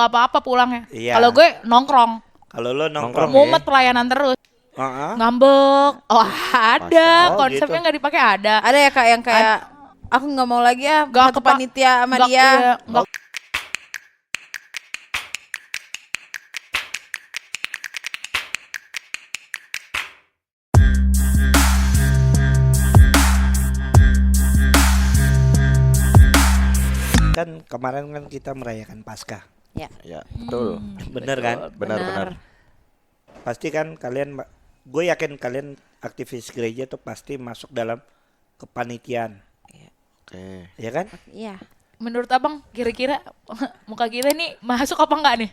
apa-apa pulangnya. Iya. Kalau gue nongkrong. Kalau lo nongkrong Mumet pelayanan terus. Ngambek. Oh ada. Oh, Konsepnya gitu. nggak dipakai ada. Ada ya Kak yang kayak aku nggak mau lagi ya Nggak satu panitia sama dia. Iya, nggak. Kan kemarin kan kita merayakan Paskah. Ya. Ya, betul. Bener kan? Benar. Pasti kan kalian, gue yakin kalian aktivis gereja tuh pasti masuk dalam kepanitiaan. Oke. Ya kan? Iya. Menurut abang kira-kira muka kita nih masuk apa enggak nih?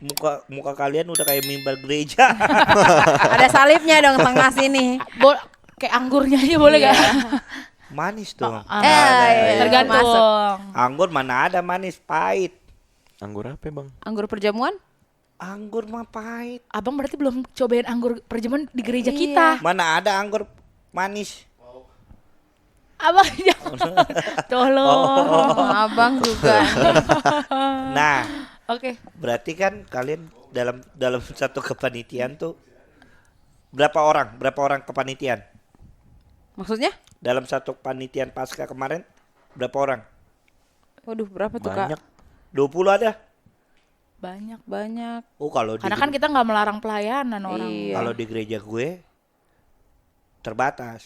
Muka kalian udah kayak mimbar gereja. Ada salibnya dong tengah sini. Kayak anggurnya aja boleh Iya. gak? Manis dong. Iya, Tergantung. masuk. Anggur mana ada manis, pahit. Anggur apa, Bang? Anggur perjamuan? Anggur mah pahit. Abang berarti belum cobain anggur perjamuan di gereja Iya. kita. Mana ada anggur manis. Abang jangan. Tolong. Abang juga. Nah, Oke. berarti kan kalian dalam satu kepanitiaan tuh berapa orang kepanitiaan? Maksudnya? Dalam satu panitiaan Paskah kemarin berapa orang? Waduh, berapa tuh Banyak. Kak? 20 ada? Banyak. Oh, kalau Karena kan kita nggak melarang pelayanan orang. Iya. kalau di gereja gue terbatas.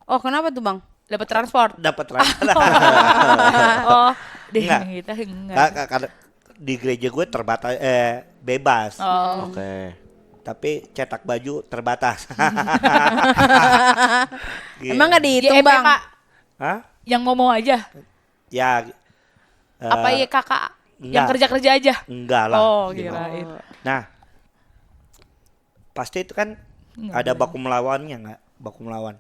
Oh, kenapa tuh Bang? Dapat transport. Dapat rata. Oh, deh Enggak. kita enggak. Karena di gereja gue terbatas bebas. Oh. Oke. Tapi cetak baju terbatas. Emang nggak dihitung YMPK, Bang? Hah? yang mau aja. Ya Apa ya kakak yang enggak. kerja aja? Enggak lah. Oh, gitu. kirain. Nah, pasti itu kan Enggak ada boleh. baku melawannya nggak? Baku melawan.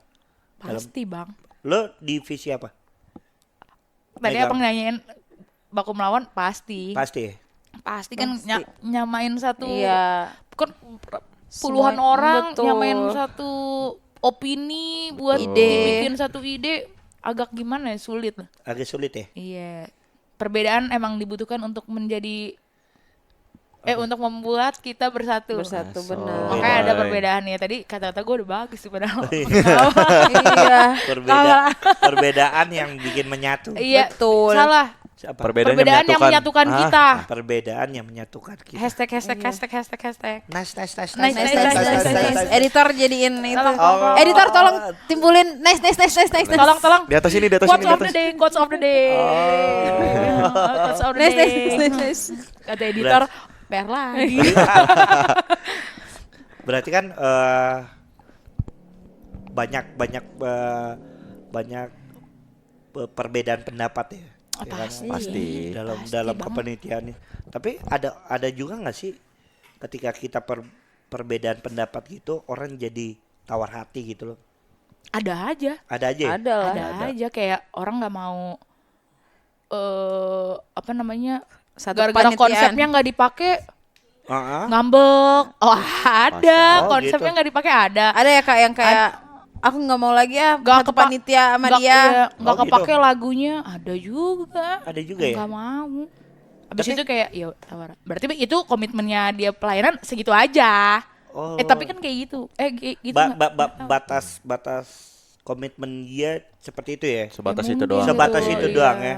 Pasti, Bang. Lo divisi apa? Tadi Megang. abang nanyain baku melawan pasti. Pasti. Pasti kan Pasti. nyamain satu. Iya. Kan puluhan Semua- orang betul. nyamain satu opini buat Ide. bikin satu ide agak gimana ya, sulit lah. Agak sulit ya. Iya. Perbedaan emang dibutuhkan untuk menjadi untuk membuat kita bersatu. Bersatu Masuk. benar. Makanya ada Beda. perbedaannya. Tadi kata-kata gue udah bagus sih padahal. Iya. Perbedaan yang bikin menyatu. Iya, Betul. salah. Siapa? Perbedaan yang menyatukan kita. Perbedaan yang menyatukan kita. Hashtag. Nice. Nice, nice. Editor jadiin itu. Tolong. Editor tolong timbulin nice. Tolong. Di atas ini, di atas Quotes ini, di of the atas. day, quotes of the day. Quotes of the Nice. day. Kata editor, PR lagi. Berarti kan banyak perbedaan pendapat ya. Ya kan? Pasti. Dalam kepanitiaan ini. Tapi ada juga nggak sih ketika kita perbedaan pendapat gitu orang jadi tawar hati gitu loh. Ada aja. Ada aja. Ya? Ada lah. Ada aja kayak orang nggak mau apa namanya? Satu Gara-gara panitiaan. konsepnya nggak dipakai Heeh. ngambek. Oh, ada. Oh, Konsepnya gitu. nggak dipakai ada. Ada ya Kak yang kayak aku nggak mau lagi ya Nggak satu kepa- panitia sama Nggak- dia. iya, nggak Oh, gitu. kepake lagunya. Ada juga. Ada juga ya. Nggak mau. Abis Tapi- itu kayak ya tawar. Berarti itu komitmennya dia pelayanan segitu aja. Oh. Tapi kan kayak gitu. Kayak gitu. Batas komitmen dia seperti itu ya. Sebatas Ya itu mungkin doang. Sebatas gitu, itu doang iya. ya.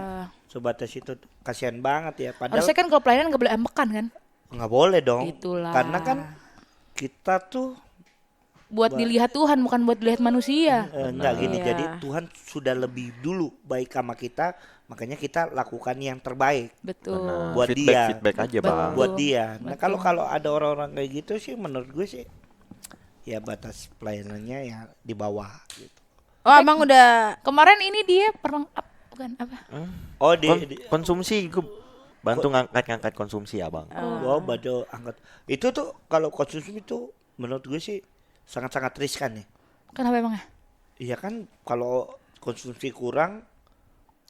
Sebatas itu kasihan banget ya. Padahal Harusnya kan kalau pelayanan nggak boleh embekan kan? nggak boleh dong. Itulah. Karena kan kita tuh Buat dilihat Tuhan bukan buat dilihat manusia. enggak gini. Iya. Jadi Tuhan sudah lebih dulu baik sama kita, makanya kita lakukan yang terbaik Betul. Nah, buat dia. feedback aja, Betul. Bang. buat dia. Nah, Betul. kalau ada orang-orang kayak gitu sih menurut gue sih ya batas pelayanannya ya di bawah gitu. Oh, Abang udah Kemarin ini dia pernah bukan apa? Oh Konsumsi gue bantu ngangkat konsumsi, Abang. oh bado angkat. Itu tuh kalau konsumsi itu menurut gue sih sangat-sangat riskan ya. Kenapa emangnya? Iya kan kalau konsumsi kurang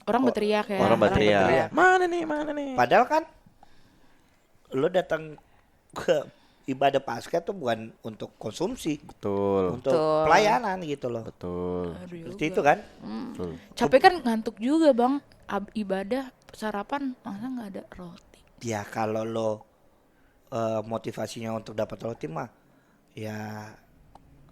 Orang berteriak ya. Orang berteriak. berteriak. Mana nih? padahal kan lo datang ke ibadah Paskah tuh bukan untuk konsumsi, Betul. untuk pelayanan gitu loh. Betul. Seperti itu kan? Betul. Capek kan ngantuk juga bang. Ibadah sarapan masa nggak ada roti. Ya kalau lo motivasinya untuk dapat roti mah ya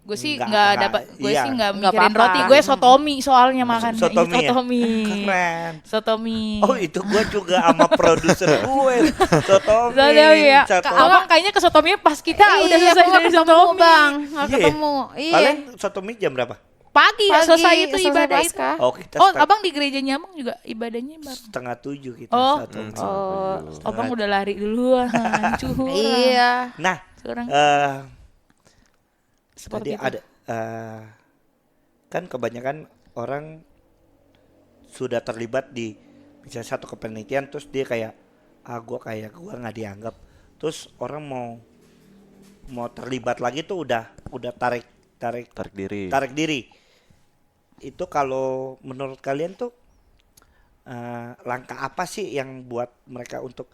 Gue sih Nggak- nggak nggak, dapat, gue iya. sih nggak Nggak mikirin apa-apa. roti, gue sotomi soalnya makan. Sotomi ya? Sotomi. keren. Sotomi. Oh itu gue juga sama produser gue Sotomi. Sotomi ya. Sotomi. Abang kayaknya ke sotomi pas kita udah selesai aku nggak dari ketemu, sotomi. Bang. Nggak Iya. ketemu. Iya. Kalian sotomi jam berapa? Pagi, Pagi, selesai itu selesai ibadah itu. Paskah. Oh kita Oh, abang di gerejanya abang juga ibadahnya baru. 6:30 kita Oh. sotomi. Oh. Abang udah lari duluan, curang. Iya. Nah Curang. tadi Seperti itu. ada kan kebanyakan orang sudah terlibat di misalnya satu kepanitiaan terus dia kayak gue nggak dianggap terus orang mau terlibat lagi tuh udah tarik Tarik diri. itu kalau menurut kalian tuh langkah apa sih yang buat mereka untuk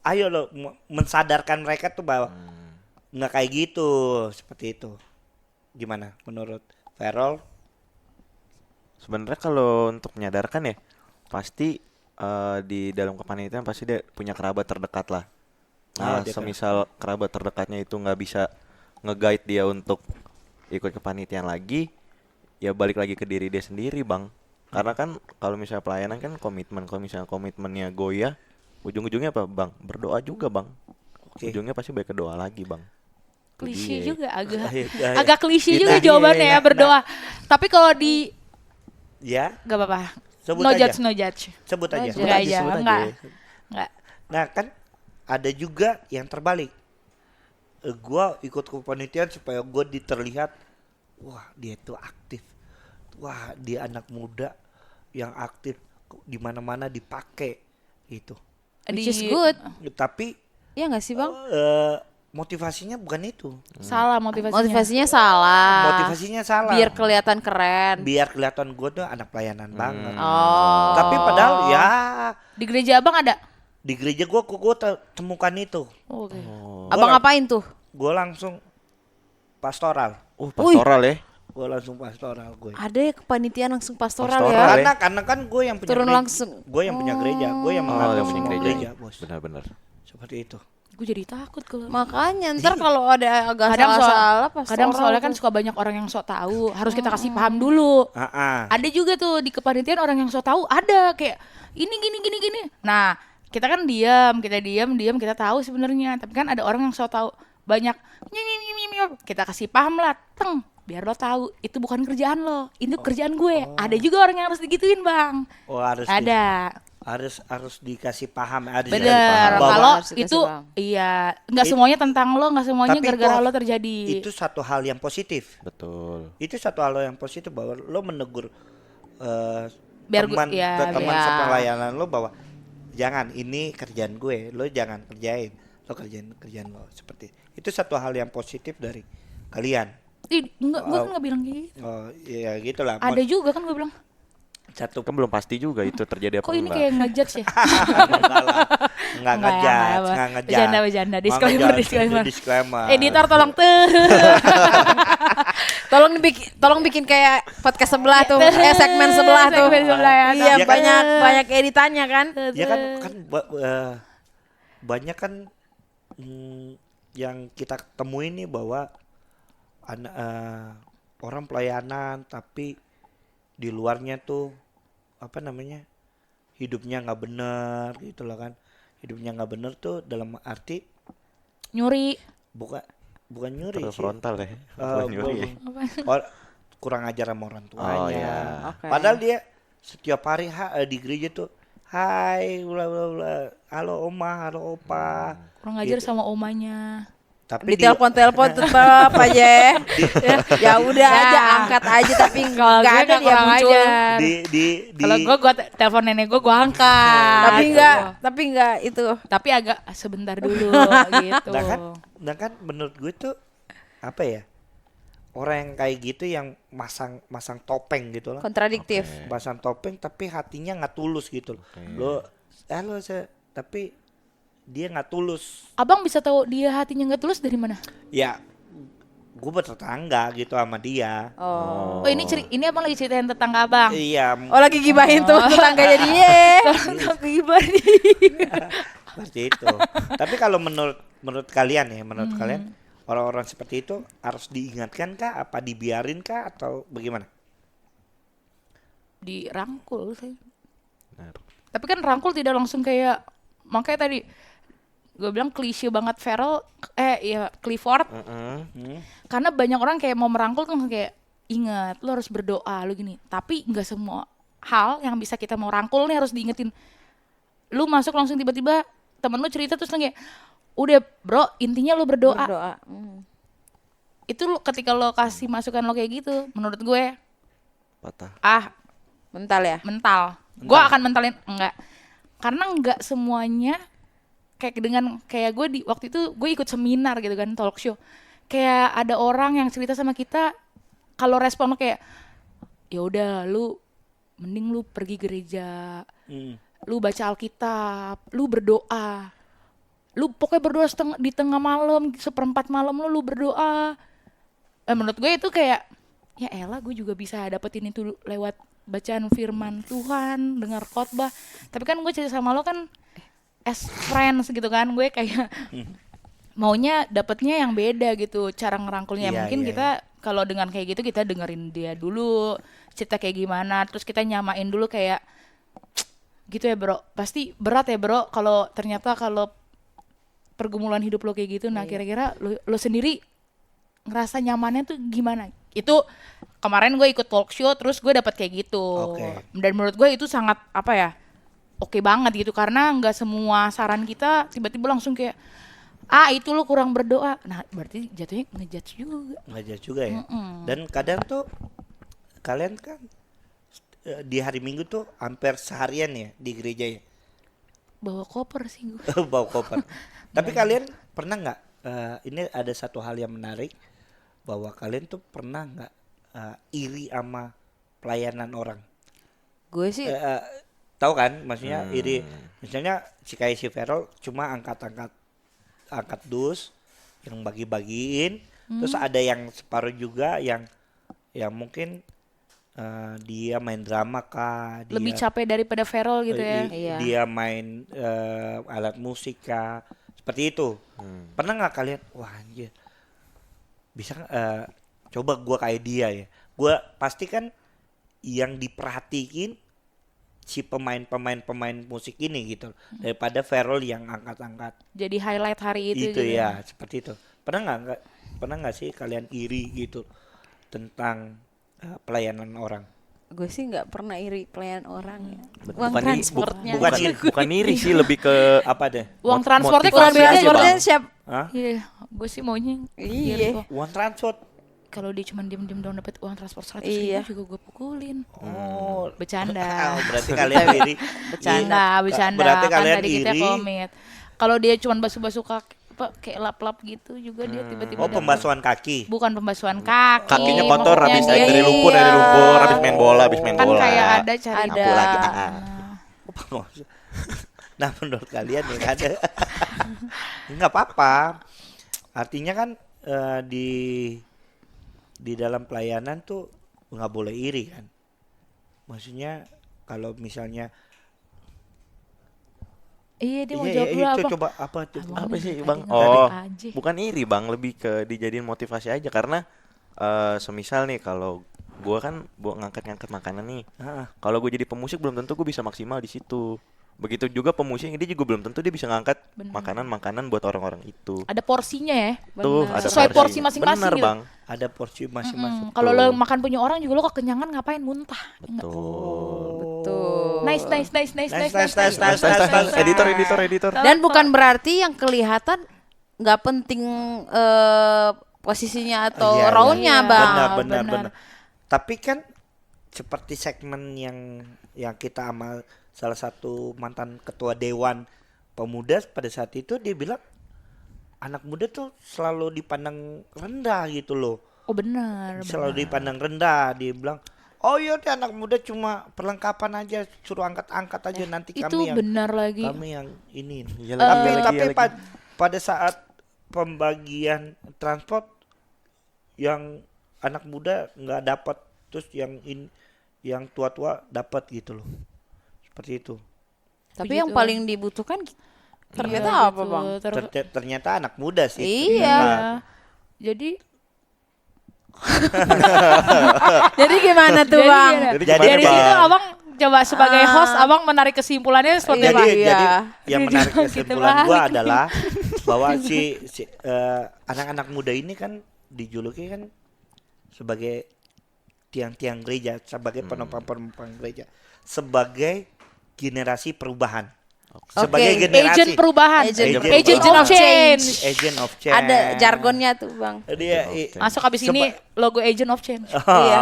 ayo lo mensadarkan mereka tuh bahwa nggak kayak gitu seperti itu gimana menurut Ferrol? Sebenarnya kalau untuk menyadarkan ya pasti di dalam kepanitiaan pasti dia punya kerabat terdekat lah. Oh, Nah, dia semisal kerabat terdekatnya itu nggak bisa nge-guide dia untuk ikut kepanitiaan lagi, ya balik lagi ke diri dia sendiri, Bang. Karena kan kalau misalnya pelayanan kan komitmen, kalau misalnya komitmennya goyah, ujung-ujungnya apa, Bang? Berdoa juga, Bang. Oke. Ujungnya pasti balik ke doa lagi, Bang. Itu Klise dia. juga Iya. agak klise Itu juga dia, jawabannya ya nah, berdoa. Tapi kalau di Ya, gak apa-apa. Sebut No aja. judge, no judge. sebut aja. Sebut aja, sebut aja. enggak. Enggak. Nah kan ada juga yang terbalik. Gua ikut kepanitiaan supaya gue terlihat, wah dia tuh aktif, wah dia anak muda yang aktif, di mana-mana dipakai gitu. Which is good. Tapi Iya nggak sih, Bang? motivasinya bukan itu. Salah motivasinya. Motivasinya salah. Motivasinya salah. Biar kelihatan keren. Biar kelihatan gue tuh anak pelayanan banget. Oh. Tapi padahal ya Di gereja abang ada. di gereja gue temukan itu. Oh, oke. Abang ngapain tuh? Gue langsung pastoral. Pastoral ya. Gue langsung pastoral gue. Ada ya kepanitiaan langsung pastoral, Pastoral ya? Karena kan gue yang punya Turun gereja. langsung. Gue yang punya gereja. Gue yang Oh, mengatur yang punya semua gereja. gereja, bos. Benar-benar. Seperti itu. Gue jadi takut kalau Makanya ntar kalau ada agak kadang salah-salah pastoral. kadang soalnya kan tuh. suka banyak orang yang sok tahu, harus kita kasih paham dulu. Ada juga tuh di kepanitiaan orang yang sok tahu, ada kayak ini gini. Nah, kita kan diam, kita tahu sebenarnya, tapi kan ada orang yang sok tahu banyak. Kita kasih paham lah, biar lo tahu itu bukan kerjaan lo, itu kerjaan gue. Ada juga orang yang harus digituin, Bang. Oh harus Ada. harus dikasih paham. Harus dikasih Bener, paham. Bahwa kalau Harus dikasih itu paham. iya, nggak semuanya tentang lo, nggak semuanya Tapi gara-gara itu- lo terjadi. itu satu hal yang positif. Betul. Itu satu hal yang positif bahwa lo menegur Biar teman gue- ya, teman biar- sepelayanan lo bahwa jangan ini kerjaan gue, lo jangan kerjain, lo kerjaan lo seperti itu satu hal yang positif dari kalian. Enggak, gue kan nggak bilang gitu. Oh iya gitulah. Ada juga kan gue bilang, Satu Kan belum pasti juga itu terjadi apa kok ini enggak. kayak ngejudge ya? nggak Enggak ya, ngejudge, enggak, nggak ngejudge. Bercanda. Disclaimer. Disclaimer. Editor tolong Tolong bikin kayak podcast sebelah tuh, segmen sebelah tuh. Segmen sebelah ya. Iya, Ya kan? banyak editannya kan. Ya kan banyak kan yang kita temui nih bahwa orang pelayanan tapi di luarnya tuh apa namanya hidupnya nggak bener gitu loh kan. Hidupnya nggak bener tuh dalam arti nyuri. bukan nyuri Terus sih. frontal ya. Eh, Bukan nyuri ya. kurang ajar sama orang tuanya. Oh, iya. Oke. Padahal dia setiap hari di gereja tuh, hai, bla bla bla, halo oma, halo opa. Kurang ajar Gitu. sama omanya. Tapi Di telepon tetap aja. Ya udah aja, angkat aja tapi Kalau nggak gue ada nggak dia kurang muncul. ajar. di Kalau gue telepon nenek gue angkat. Tapi nggak itu. Tapi agak sebentar dulu gitu. Nah kan menurut gue tuh apa ya, orang yang kayak gitu yang masang topeng gitu loh, Kontradiktif. pasang topeng tapi hatinya nggak tulus gitu loh. Halo tapi dia nggak tulus. Abang bisa tahu dia hatinya nggak tulus dari mana? Ya gue bertetangga gitu sama dia. Oh. Oh ini abang lagi ceritain tetangga abang. Iya Oh lagi gibahin tuh tetangganya dia. Tolong gibah nih. seperti itu. Tapi kalau menurut menurut kalian ya, menurut kalian orang-orang seperti itu harus diingatkan kah, apa dibiarin kah, atau bagaimana? Dirangkul sih. Benar. Tapi kan rangkul tidak langsung kayak, makanya tadi gue bilang klise banget Clifford. Karena banyak orang kayak mau merangkul tuh kayak, ingat lo harus berdoa lo gini. Tapi nggak semua hal yang bisa kita mau rangkul nih harus diingetin. Lu masuk langsung tiba-tiba temen lu cerita terus kayak, udah bro intinya lo berdoa. Berdoa. Itu ketika lo kasih masukan lo kayak gitu, menurut gue Patah. Mental ya. mental. Gue akan mentalin enggak, karena enggak semuanya kayak dengan kayak gue di waktu itu gue ikut seminar gitu kan, talk show, kayak ada orang yang cerita sama kita, kalau respon lo kayak ya udah lu mending lu pergi gereja, lu baca Alkitab, lu berdoa, lu pokoknya berdoa di tengah malam, 1/4 malam lu berdoa. Menurut gue itu kayak, ya elah gue juga bisa dapetin itu lewat bacaan firman Tuhan, dengar khotbah. Tapi kan gue cerita sama lo kan as friends gitu kan, gue kayak maunya dapetnya yang beda gitu cara ngerangkulnya. Iya, Mungkin iya, kita kalau dengan kayak gitu kita dengerin dia dulu cerita kayak gimana, terus kita nyamain dulu kayak gitu ya bro, pasti berat ya bro kalau ternyata kalau pergumulan hidup lo kayak gitu. Nah kira-kira lo sendiri ngerasa nyamannya tuh gimana? Itu kemarin gue ikut talk show terus gue dapet kayak gitu. Dan menurut gue itu sangat apa ya, oke banget gitu, karena nggak semua saran kita tiba-tiba langsung kayak itu lo kurang berdoa. Nah berarti jatuhnya ngejudge juga. Ngejudge juga ya. Dan kadang tuh kalian kan di hari Minggu tuh hampir seharian ya di gereja ya. Bawa koper sih gue. Bawa koper. Tapi kalian pernah nggak? Ini ada satu hal yang menarik, bahwa kalian tuh pernah nggak iri sama pelayanan orang? Gue sih Tahu kan, maksudnya iri. Misalnya si Verol cuma angkat dus yang bagi-bagiin, terus ada yang separuh juga yang mungkin dia main drama kah, dia Lebih capek daripada Verol gitu ya. Iya. dia main alat musik kah, seperti itu. Pernah nggak kalian, wah anjir, bisa coba gua kayak dia ya. Gua pasti kan yang diperhatiin si pemain musik ini gitu, daripada Verol yang angkat-angkat Jadi highlight hari itu itu gitu. ya, seperti itu. Pernah nggak sih kalian iri gitu tentang pelayanan orang? gue sih nggak pernah iri pelayan orang ya. Bukan Uang iri, transportnya. bukan iri sih, lebih ke Apa deh? Uang Mot- transportnya motivasi kalau aja, beda Transportnya siap. Hah? Iya, gue sih maunya Iya. Uang transport. kalau dia cuma diem-diem doang dapat uang transport 100 Iya. ribu juga gue pukulin. Oh, Bercanda. berarti kalian iri. Bercanda. Berarti Kan kalian tadi kita iri. komit. Kalau dia cuma basuh-basuh kaki, kayak lap-lap gitu juga dia tiba-tiba Oh, dapet. pembasuhan kaki. Bukan pembasuhan kaki. kakinya kotor maksudnya habis dia- dari lumpur habis main bola Kan kayak ada cari Ada. lagi. Nah, menurut kalian ya ada. Nggak apa-apa. Artinya kan di dalam pelayanan tuh nggak boleh iri kan. Maksudnya kalau misalnya Iya dia mau jawab dulu itu apa? coba apa tuh? Apa sih Tadi bang? ngeledek aja. Bukan iri bang, lebih ke dijadiin motivasi aja, karena semisal nih kalau gua kan ngangkat-ngangkat makanan nih, Ah, kalau gue jadi pemusik belum tentu gue bisa maksimal di situ. Begitu juga pemusik dia juga belum tentu dia bisa ngangkat makanan buat orang-orang itu. Ada porsinya ya. Tuh ada Sesuai porsi masing-masing Bener gitu. bang. ada porsi masing-masing. Kalau lo makan punya orang juga lo kekenyangan ngapain muntah. Enggak. Betul. Nice. Editor. Dan bukan berarti yang kelihatan nggak penting posisinya atau Iya, roundnya iya. bang. Benar. Tapi kan seperti segmen yang kita sama salah satu mantan ketua dewan pemuda pada saat itu, dia bilang anak muda tuh selalu dipandang rendah gitu loh. Oh benar. Selalu dipandang rendah. Dia bilang, oh iya deh, anak muda cuma perlengkapan aja, suruh angkat-angkat aja, nanti Itu kami yang benar lagi. kami yang ini. Iya Tapi lagi. pada saat pembagian transport yang anak muda nggak dapat, terus yang tua-tua dapat gitu loh. Seperti itu. Tapi yang paling dibutuhkan Ternyata Iya, apa, gitu. Bang? Ternyata anak muda sih. Iya. Ternyata. Jadi Jadi gimana tuh, jadi Bang? gimana? Jadi Dari gimana, situ Bang? abang coba sebagai host abang menarik kesimpulannya seperti apa? Iya. Jadi yang Gitu, menarik gitu kesimpulan gua balik. adalah bahwa anak-anak muda ini kan dijuluki kan sebagai tiang-tiang gereja, sebagai penopang-penopang gereja, sebagai generasi perubahan. Sebagai generasi Agent perubahan, Agent agent of change. agent of change. Ada jargonnya tuh, Bang. Dia Masuk habis ini logo agent of change. Iya.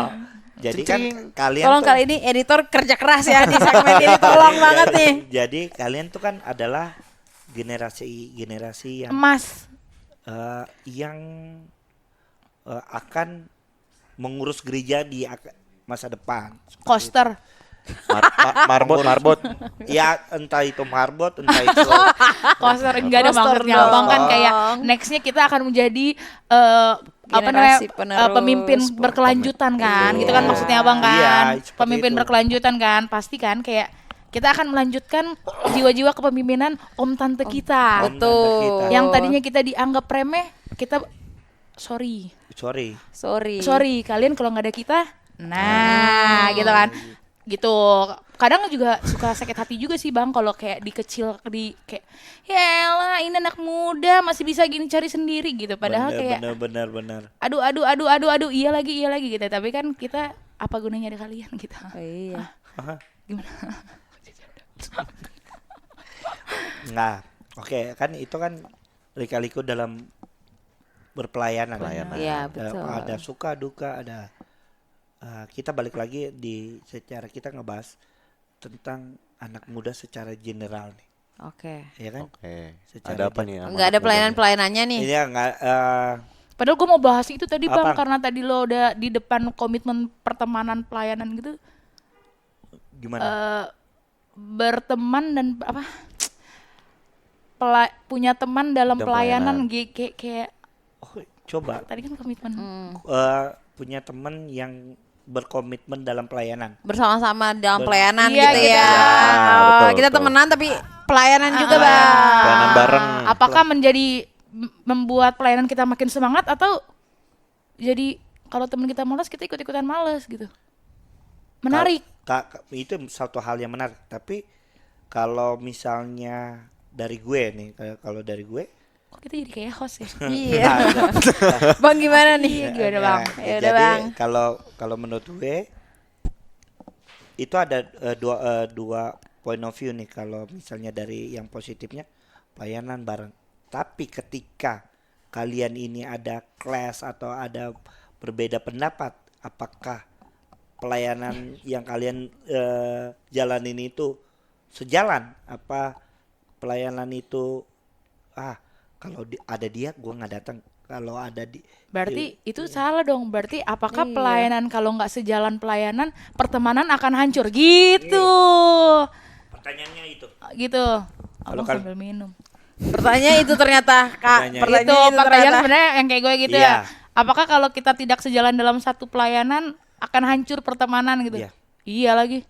Jadi kan kalian Tolong tuh- kali ini editor kerja keras ya di segmen ini, tolong banget nih. Jadi kalian tuh kan adalah generasi yang Emas. yang akan mengurus gereja di masa depan. Coaster. Marbot. Ya entah itu marbot, entah itu Coaster enggak ada Coaster maksudnya abang kan dong. kayak nextnya kita akan menjadi apa Generasi namanya penerus, pemimpin berkelanjutan kan, gitu kan Iya. maksudnya abang kan, Iya, seperti pemimpin itu. berkelanjutan kan, pasti kan kayak kita akan melanjutkan jiwa-jiwa kepemimpinan om tante kita, Om tante Betul. kita. yang tadinya kita dianggap remeh, kita sorry Sorry. kalian kalau nggak ada kita, nah gitu kan, gitu. Kadang juga suka sakit hati juga sih bang kalau kayak kayak ya elah ini anak muda masih bisa gini cari sendiri gitu, padahal kayak benar. aduh iya lagi gitu, tapi kan kita apa gunanya ada kalian gitu. Oh, iya. Gimana? Nah, oke kan itu kan lika-liku dalam berpelayanan. Iya, betul. Ada suka duka, ada kita balik lagi secara kita ngebahas tentang anak muda secara general nih, Oke. ya kan? Oke. Secara Ada apa nih? sama Enggak ada anak pelayanan-pelayanannya nih. Ini enggak Padahal gue mau bahas itu tadi bang, Apa? karena tadi lo udah di depan komitmen pertemanan pelayanan gitu, gimana? berteman dan apa punya teman dalam Dalam pelayanan pelayanan. kayak Oh, coba tadi kan komitmen. punya teman yang berkomitmen dalam pelayanan. Bersama-sama dalam pelayanan Iya, gitu gitu. ya. Ah, Oh, betul, kita betul. temenan tapi pelayanan juga, Ah, Bang. Pelayanan bareng. Apakah menjadi membuat pelayanan kita makin semangat atau jadi kalau teman kita malas kita ikut-ikutan malas gitu? Menarik. Itu satu hal yang menarik. Tapi kalau misalnya dari gue nih, kalau dari gue, Kok kita jadi kayak host ya? Iya. Bang gimana nih? Iya, gimana bang? Ya udah, jadi Bang. kalau menurut gue itu ada dua point of view nih. Kalau misalnya dari yang positifnya pelayanan bareng. Tapi ketika kalian ini ada clash atau ada berbeda pendapat, apakah pelayanan yang kalian jalanin itu sejalan? Apa pelayanan itu kalau ada dia gua nggak datang, kalau ada Berarti itu salah dong. Berarti apakah Iya. pelayanan kalau nggak sejalan pelayanan, pertemanan akan hancur gitu? pertanyaannya itu. Gitu. Abang kal- sambil minum. Pertanyaan itu ternyata, Kak. Pertanyaan Itu Pertanyaan itu pertanyaan ternyata. sebenarnya yang kayak gue gitu Iya. ya. Apakah kalau kita tidak sejalan dalam satu pelayanan akan hancur pertemanan gitu? Iya. Iya lagi.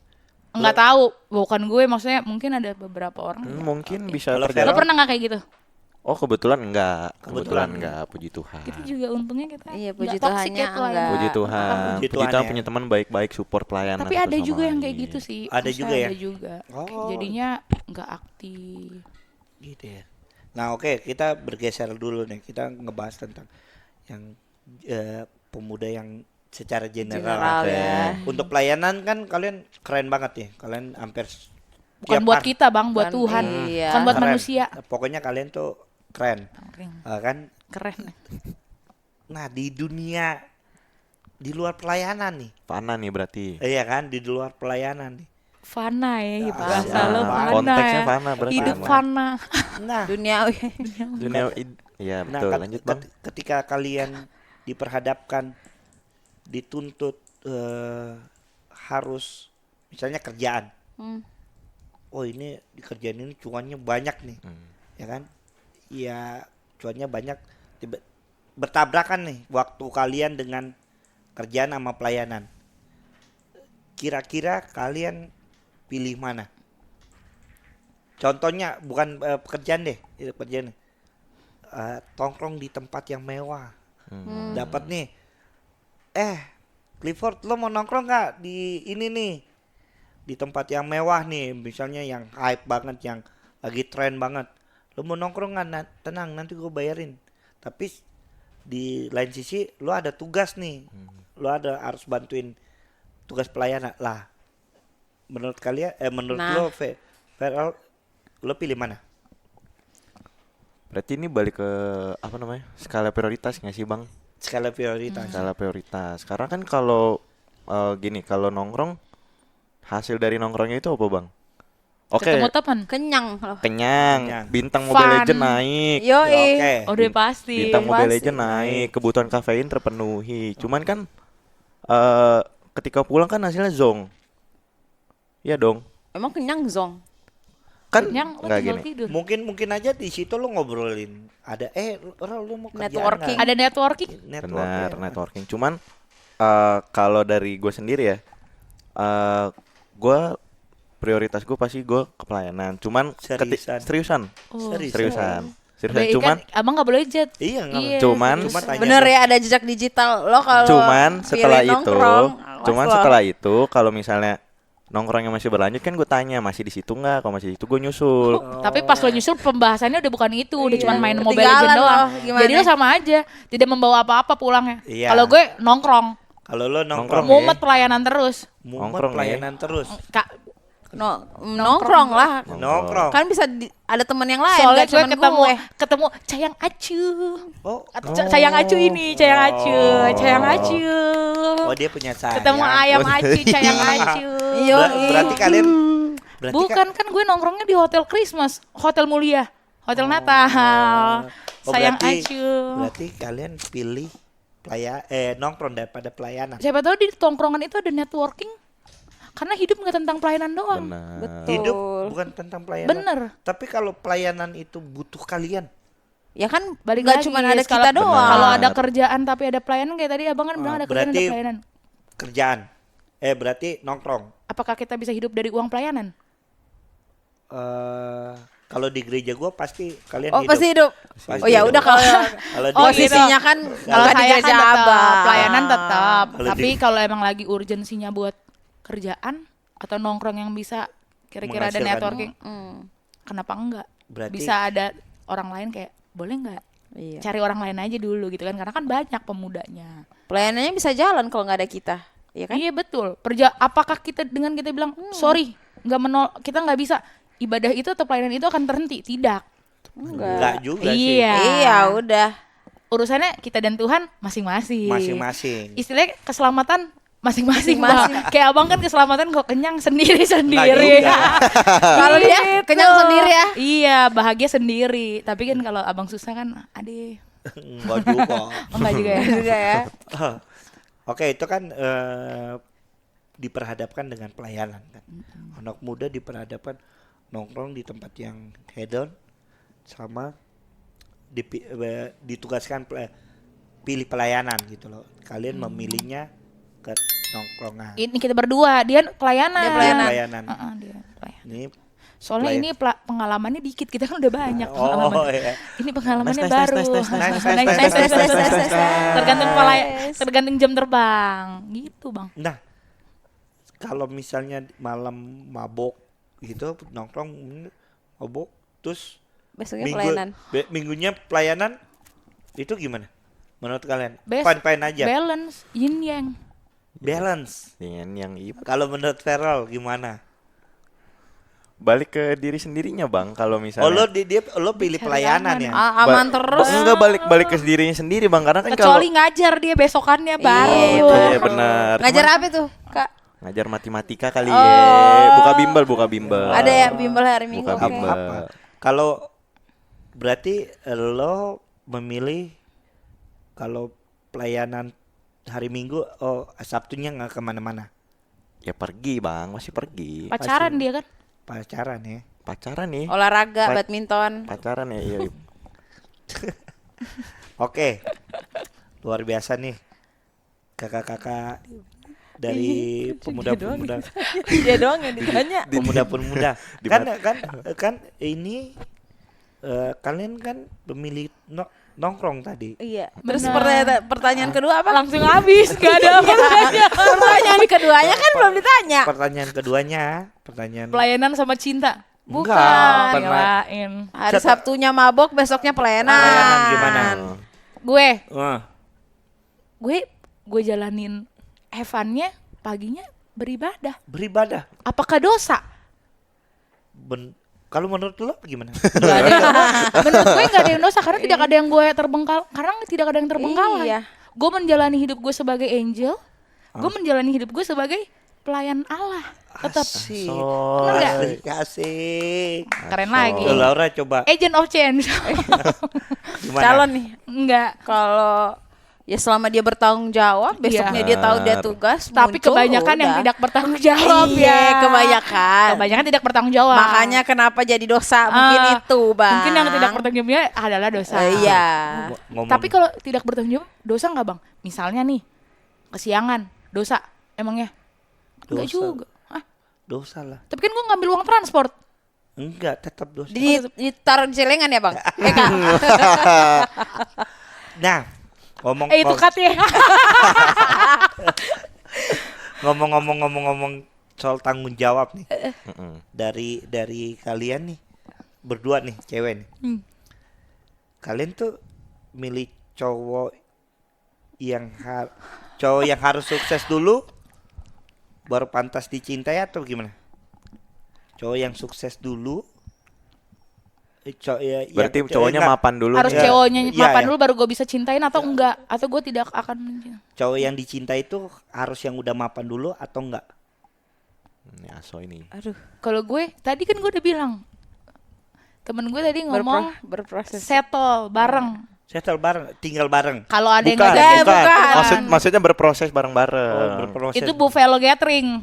Enggak tahu, bukan gue, maksudnya mungkin ada beberapa orang. Mungkin bisa Kalau Lo terjadi. pernah nggak kayak gitu? Oh, kebetulan enggak. Kebetulan Enggak, puji Tuhan. Kita juga untungnya kita Iya, nggak puji toxic Tuhannya ya pelayanan. enggak. Puji Tuhan. Puji Puji Tuhan Tuhan ya. punya teman baik-baik support pelayanan. Tapi satu ada sama juga yang kayak lain. gitu sih. Ada Maksudnya juga ya? Ada juga. Oh. Jadinya nggak aktif. Gitu ya. Nah oke, kita bergeser dulu nih. Kita ngebahas tentang yang pemuda yang secara general. General ya. Untuk pelayanan kan kalian keren banget ya. Kalian hampir Bukan tiap buat hari kita bang, buat Bukan, Tuhan. iya. Bukan buat keren. manusia. Pokoknya kalian tuh keren. Kan? Keren. Nah di dunia di luar pelayanan nih. Fana nih berarti. Iya kan, di luar pelayanan nih. Fana ya, bahasa Ah, lo fana konteksnya ya. fana berarti. Hidup Fana. fana. Nah, Duniawi. Dunia iya nah betul. Lanjut, Bang. ketika kalian diperhadapkan, dituntut harus misalnya kerjaan. Oh ini di kerjaan ini cuannya banyak nih, ya kan? Ya cuannya banyak, bertabrakan nih waktu kalian dengan kerjaan sama pelayanan. Kira-kira kalian pilih mana? Contohnya bukan pekerjaan deh, itu pekerjaan. Tongkrong di tempat yang mewah. Dapat nih. Clifford, lo mau nongkrong nggak di ini nih? Di tempat yang mewah nih, misalnya yang hype banget, yang lagi tren banget. Lo mau nongkrong nggak? Tenang, nanti gue bayarin. Tapi di lain sisi, lo ada tugas nih. Lo harus bantuin tugas pelayanan lah. Menurut kalian, menurut lo, Feral, lo pilih mana? Berarti ini balik ke apa namanya? Skala prioritas nggak sih, Bang? Skala prioritas. Skala prioritas. Karena kan kalau gini, kalau nongkrong hasil dari nongkrongnya itu apa, Bang? Oke. Ketemu teman. Kenyang loh. Kenyang. Bintang Fun. Mobile Legends naik. Yoi. Oke. Udah pasti. Bintang Mobile pasti. Legends naik, kebutuhan kafein terpenuhi. Cuman kan ketika pulang kan hasilnya zonk. Iya dong. Emang kenyang Zong? Kan Kenyang, lo nggak tinggal gini. tidur. Mungkin aja di situ lo ngobrolin. Ada lu mau kerjaan Networking. nggak? Ada networking. Benar, ya. networking. Cuman kalau dari gue sendiri ya, gue prioritas gue pasti gue ke pelayanan. Cuman seriusan. Oh. Seriusan. Baik, Cuman kan, abang nggak boleh jet. Iya nggak? Iya, Cuman serius. tanya Bener dong. ya, ada jejak digital lo kalau cuman setelah pilih itu, nongkrong, awas lo. kalau misalnya nongkrongnya masih berlanjut kan gue tanya masih di situ nggak? Kalau masih di situ gue nyusul. Tapi pas lo nyusul pembahasannya udah bukan itu, udah Iya. cuma main Mobile Ketinggalan Legends doang. lo, gimana? Jadi lo sama aja, tidak membawa apa-apa pulangnya. Iya. Kalau gue nongkrong, Kalau lo Nongkrong. nongkrong, mumet pelayanan terus. mumet pelayanan terus. Kak, Nongkrong lah. Nongkrong. Kan bisa ada teman yang lain, soalnya gak gue cuman ketemu Cayang Acu. Oh, Cayang Acu ini, Cayang Acu, Cayang Acu. oh dia punya sayang. Ketemu ayam Acu, Cayang Acu. Iya. Berarti kalian Bukan kan gue nongkrongnya di Hotel Christmas, Hotel Mulia, Hotel Natal. Sayang Acu. Berarti kalian pilih nongkrong daripada pelayanan. Siapa tahu di tongkrongan itu ada networking. Karena hidup nggak tentang pelayanan doang. Benar. Betul. Hidup bukan tentang pelayanan. Bener. Tapi kalau pelayanan itu butuh kalian. Ya kan Balik nggak lagi, cuma ada skala- kita doang. Kalau ada kerjaan tapi ada pelayanan kayak tadi abang kan bilang ada kerjaan ada berarti pelayanan. kerjaan. Berarti nongkrong. Apakah kita bisa hidup dari uang pelayanan? Kalau di gereja gua pasti kalian Oh hidup. pasti hidup. Pasti Oh ya hidup. udah kalau Kalau di- posisinya kan Kalau nggak di saya gereja kan tetap abang. pelayanan tetap. Kalau Tapi di- kalau emang lagi urgensinya buat kerjaan atau nongkrong yang bisa kira-kira ada Menghasilkan. networking, kenapa enggak? Berarti- Bisa ada orang lain kayak boleh nggak? Iya. Cari orang lain aja dulu gitu kan, karena kan banyak pemudanya. Pelayanannya bisa jalan kalau nggak ada kita. Iya kan? Iya betul. Apakah kita dengan kita bilang sorry, kita nggak bisa ibadah itu atau pelayanan itu akan terhenti? Tidak. Enggak juga sih. Iya. Iya udah. Urusannya kita dan Tuhan masing-masing. Masing-masing. Istilahnya keselamatan masing-masing. Masing-masing. Bang. Kayak abang kan keselamatan kok kenyang sendiri. Enggak juga. Kalau dia kenyang sendiri ya. Iya, bahagia sendiri. Tapi kan kalau abang susah kan, adeh. Enggak juga. Oh, enggak juga ya. Juga ya. Oke, itu kan diperhadapkan dengan pelayanan kan. Anak muda diperhadapkan nongkrong di tempat yang hedon sama ditugaskan pilih pelayanan gitu loh. Kalian memilihnya ke nongkrongan. Ini kita berdua, dia pelayanan. Dia pelayanan. Pelayanan. Dia pelayanan. Ini Soalnya ini pengalamannya dikit, kita kan udah banyak Oh, pengalaman. iya. Ini pengalamannya Tes, tes, baru. tes, tes, tes, tes, Tes, tes, tes, tes, tes. Tergantung Tes. tergantung jam terbang, gitu bang. Nah, kalau misalnya malam mabok gitu nongkrong mabok terus Besoknya pelayanan. minggunya pelayanan itu gimana? Menurut kalian? Best- Fine-fine aja. Balance, yin yang. Balance. Dengan yang Kalau menurut Feral gimana? balik ke diri sendirinya, Bang. Kalau misalnya Oh lo pilih Cari pelayanan aman. ya? Aman terus. Enggak balik ke dirinya sendiri, Bang. Karena kan Kecuali ngajar dia besokannya baru. Iya, iya benar. Ngajar Cuman apa tuh, Kak? ngajar matematika kali ya. Buka bimbel. Ada ya bimbel hari Minggu. Buka oke. bimbel. Apa? Kalau berarti lo memilih kalau pelayanan hari Minggu, Sabtunya nggak kemana-mana, Ya pergi, Bang. Masih pergi. Pacaran dia kan. pacaran ya? Pacaran nih. Olahraga, Pa- badminton. Pacaran ya, iya. Oke, luar biasa nih kakak-kakak dari pemuda-pemuda Dia doang yang ditanya. pemuda-pemuda kan ini kalian kan pemilih nongkrong tadi. Iya. Terus Benar. pertanyaan kedua apa? Langsung habis, gak ada pertanyaan. Pertanyaan keduanya kan belum ditanya. Pertanyaan keduanya, Pelayanan sama cinta. Enggak, Bukan, pernah- ngelain. Hari Sabtunya mabok, besoknya pelayanan. Pelayanan gimana? Gue jalanin Evannya paginya beribadah. Beribadah. Apakah dosa? Kalau menurut lo gimana? Gak ada yang, menurut gue gak ada yang dosa karena tidak ada yang gue terbengkalai. Iya. Gue menjalani hidup gue sebagai angel, gue menjalani hidup gue sebagai pelayan Allah. Tetap Asik. Bener nggak? Asik. Keren lagi. Tuh, Laura coba Agent of change. gimana? Calon nih. Enggak. Kalau ya selama dia bertanggung jawab, besoknya dia tahu dia tugas. Tapi muncul, kebanyakan yang udah. tidak bertanggung jawab Iya, ya. kebanyakan. Kebanyakan tidak bertanggung jawab. Makanya kenapa jadi dosa mungkin itu, Bang. Mungkin yang tidak bertanggung jawabnya adalah dosa. Iya. Ngomong. Tapi kalau tidak bertanggung jawab, dosa nggak bang? Misalnya nih, kesiangan, dosa emangnya? Enggak Dosa. juga. Dosa lah. Tapi kan gue ngambil uang transport. Enggak, tetap dosa. Ditaruh di celengan ya, Bang? Kak. Nah, ngomong Itu cut ya. ngomong soal tanggung jawab nih. Mm-mm. Dari kalian nih berdua nih, cewek nih. Kalian tuh milih cowok yang harus sukses dulu baru pantas dicintai atau gimana? Cowok yang sukses dulu. Berarti cowoknya mapan dulu Harus nih. ceweknya Iya, mapan iya. dulu baru gue bisa cintain atau enggak? Atau gue tidak akan mencintai. Cowok yang dicintai itu harus yang udah mapan dulu atau enggak? Ini aso ini. Aduh, Kalau gue, tadi kan gue udah bilang. Temen gue tadi ngomong berproses. settle bareng. Settle bareng, tinggal bareng. Kalau ada yang Bukan, ngajakin bukan. Maksudnya berproses bareng-bareng. Oh, berproses. itu buffalo gathering.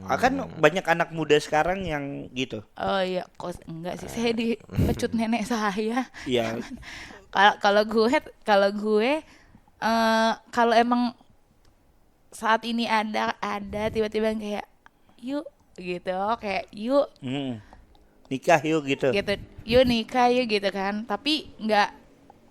Kan banyak anak muda sekarang yang gitu. Oh iya, kok enggak sih, saya dipecut nenek saya. Iya. Kalau gue kalau emang saat ini ada tiba-tiba yang kayak yuk gitu, kayak yuk Nikah yuk gitu. yuk nikah yuk gitu kan. Tapi enggak,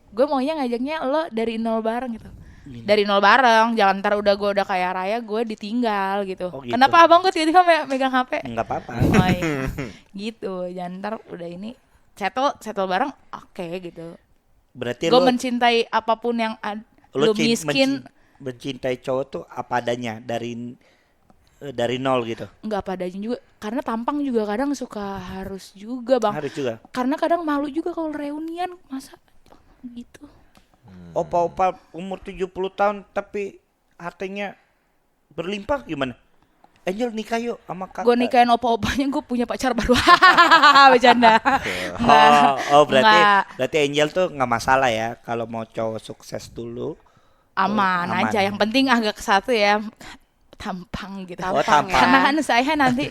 gue maunya ngajaknya lo dari nol bareng gitu. Dari nol bareng, jangan ntar gue udah kaya raya gue ditinggal gitu. Oh, gitu. Kenapa abang kok tiba-tiba megang HP? Enggak apa-apa. Oh iya. Gitu, jangan ntar udah ini settle bareng, oke gitu. Berarti Gue lo mencintai apapun yang lu miskin, mencintai cowok tuh apa adanya dari nol gitu. nggak apa adanya juga. Karena tampang juga kadang suka harus juga bang. Harus juga. Karena kadang malu juga kalau reunian, masa gitu. Opa-opa umur 70 tahun tapi hartanya berlimpah gimana? Angel nikah yuk sama kakak. Gue nikahin opa-opanya, gue punya pacar baru. Bercanda. Berarti Angel tuh nggak masalah ya kalau mau cowok sukses dulu. Aman Aman. aja, yang penting agak satu ya, tampang gitu. Oh, tampang. Karena kan saya nanti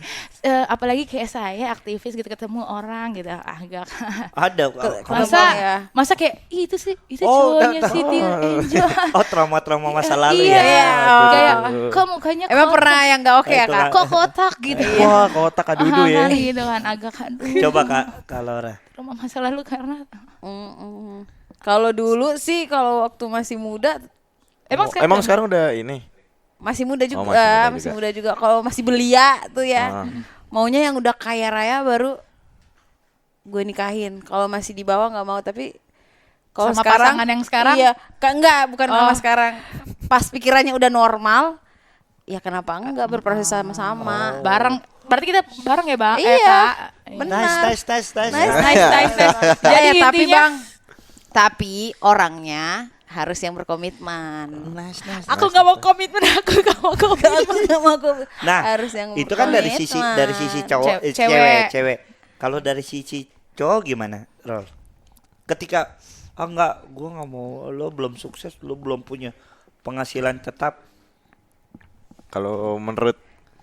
apalagi kayak saya aktivis gitu, ketemu orang gitu agak Ada. masa kayak "Ih, itu Oh, cowoknya si dia Angel." trauma masa lalu Iya, ya. kayak kok mukanya Emang kotak, pernah yang nggak oke ya, Itu Kak? kan. kok kotak gitu. Wah, kotak adudu ya. Gitu kan agak aduh. Coba Kak Laura. Trauma masa lalu karena Kalau dulu sih, kalau waktu masih muda, Emang sekarang udah ini. masih muda juga, masih masih muda muda juga. Kalau masih belia tuh ya, maunya yang udah kaya raya baru gue nikahin. Kalau masih di bawah nggak mau. Tapi kalau Sama sekarang, pasangan yang sekarang? iya, enggak, bukan sama Oh. sekarang. Pas pikirannya udah normal, ya kenapa enggak berproses sama-sama? bareng, berarti kita bareng ya bang. Iya, Kak. benar. Nice. Nice. Ya, Jadi tapi intinya- Bang, tapi orangnya harus yang berkomitmen. Nice. Aku nggak mau komitmen, aku nggak mau komitmen. Aku nggak mau komitmen. Nah, harus yang itu kan dari berkomitmen. sisi cowok, Cewek. cewek. Kalau dari sisi cowok gimana, Rol? Ketika enggak, gua nggak mau, lo belum sukses, lo belum punya penghasilan tetap. Kalau menurut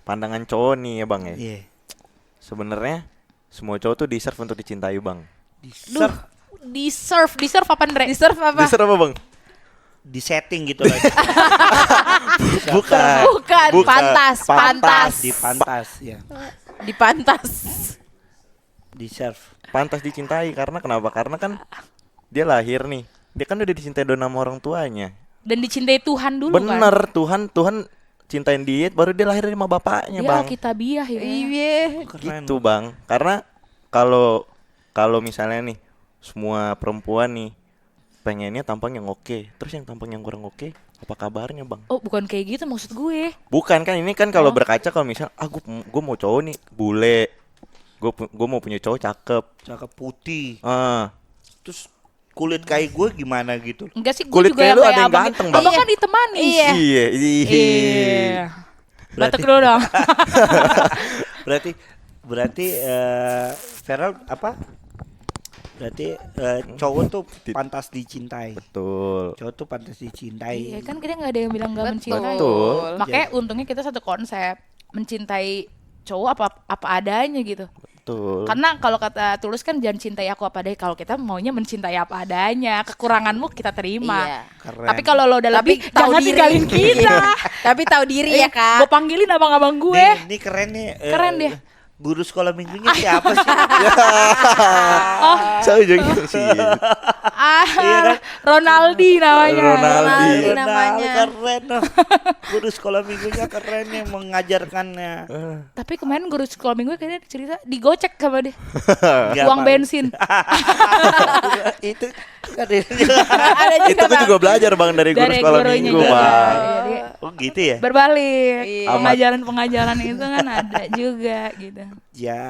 pandangan cowok nih ya bang ya, Iya. sebenarnya semua cowok tuh deserve untuk dicintai bang. Deserve apa Andre? Deserve apa? Deserve apa bang? disetting gitu loh. Bukan. Bukan, pantas. Dipantas ya. Dipantas. Deserve. Pantas dicintai karena kenapa? Karena kan dia lahir nih. Dia kan udah dicintai dulu sama orang tuanya. Dan dicintai Tuhan dulu kan. Bener, Tuhan cintain dia baru dia lahir sama bapaknya, Ya Bang. Alkitabiah ya. Iya. Keren. Gitu, Bang. Karena kalau misalnya nih semua perempuan nih pengennya tampang yang oke, terus yang tampang yang kurang oke, apa kabarnya, Bang? Oh bukan kayak gitu maksud gue. Bukan kan ini kan kalau berkaca kalau misal gue mau cowok nih bule, gue mau punya cowok cakep, Cakep putih. terus Kulit kayak gue gimana gitu. Enggak sih, gue Kulit juga kayak yang lu kayak ada yang abang. ganteng, Bang. Abang kan hitam manis. Iya. Iya. Berarti- Batuk dulu dong. berarti Feral apa? Berarti cowok tuh pantas dicintai. betul. Cowok tuh pantas dicintai. Iya kan kita nggak ada yang bilang nggak mencintai. Betul. Makanya untungnya kita satu konsep mencintai cowok apa adanya gitu. Betul. Karena kalau kata Tulus kan jangan cintai aku apa adanya. Kalau kita maunya mencintai apa adanya. Kekuranganmu kita terima. Iya. Keren. Tapi kalau lo udah Tapi lebih tahu jangan diri. tinggalin kita. Tapi tahu diri ya, Gue Kak. panggilin abang-abang gue. Nih keren nih. Keren dia. Guru sekolah minggunya siapa sih? Saya juga sih. Ronaldi namanya. Ronaldi. namanya. Keren loh. Guru sekolah minggunya keren yang mengajarkannya. Tapi kemarin guru sekolah minggu kayaknya cerita digocek sama dia. Nggak Uang apa. bensin. Itu ada Ada Itu gue juga belajar, Bang, dari guru Dari sekolah gurunya minggu, juga. Bang. Iya, dia Oh gitu ya? berbalik. Iya. Pengajaran-pengajaran itu kan ada juga gitu. Ya